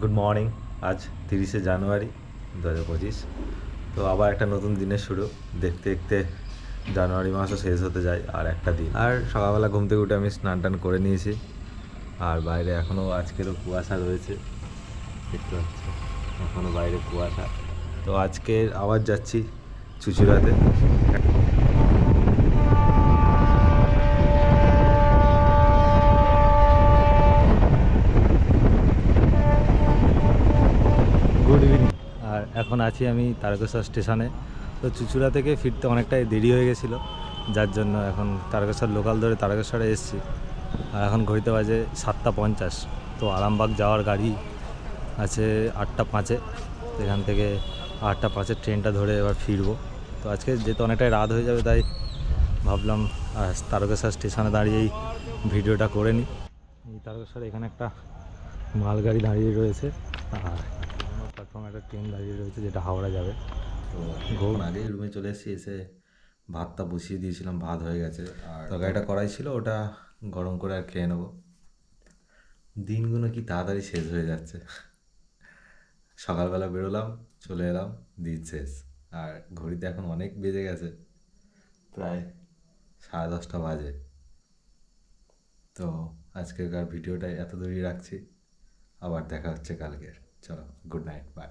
Good morning. আজ 30শে জানুয়ারি 2025। তো আবার একটা নতুন দিনের শুরু। দেখতে দেখতে জানুয়ারি মাসও শেষ হতে যায়, আর একটা দিন। আর সকালবেলা ঘুম থেকে উঠে আমি স্নান টান করে নিয়েছি। আর বাইরে এখনও আজকেরও কুয়াশা রয়েছে, দেখতে পাচ্ছি এখনও বাইরে কুয়াশা। তো আজকে আবার যাচ্ছি চুচুড়াতে। Good evening. আর এখন আছি আমি তারকেশ্বর স্টেশনে। তো চুচুড়া থেকে ফিরতে অনেকটাই দেরি হয়ে গেছিলো, যার জন্য এখন তারকেশ্বর লোকাল ধরে তারকেশ্বরে এসেছি। আর এখন ঘড়িতে বাজে 7টা 50। তো আরামবাগ যাওয়ার গাড়ি আছে 8টা 5-এ। এখান থেকে 8টা 5-এর ট্রেনটা ধরে এবার ফিরবো। তো আজকে যেহেতু অনেকটাই রাত হয়ে যাবে, তাই ভাবলাম তারকেশ্বর স্টেশনে দাঁড়িয়েই ভিডিওটা করে নিই। এই তারকেশ্বর এখানে একটা মালগাড়ি দাঁড়িয়ে রয়েছে, আর প্ল্যাটফর্মে একটা ট্রেন দাঁড়িয়ে রয়েছে যেটা হাওড়া যাবে। তো ঘুম আগেই রুমে চলে এসেছি, এসে ভাতটা বসিয়ে দিয়েছিলাম, ভাত হয়ে গেছে। আর তরকারিটা কড়াই ছিল, ওটা গরম করে আর খেয়ে নেবো। দিনগুলো কি তাড়াতাড়ি শেষ হয়ে যাচ্ছে। সকালবেলা বেরোলাম, চলে এলাম, দিন শেষ। আর ঘড়িতে এখন অনেক বেজে গেছে, প্রায় 10:30 বাজে। তো আজকের ভিডিওটা এত দূরই রাখছি, আবার দেখা হচ্ছে কালকের। চলো, গুড নাইট, বাই।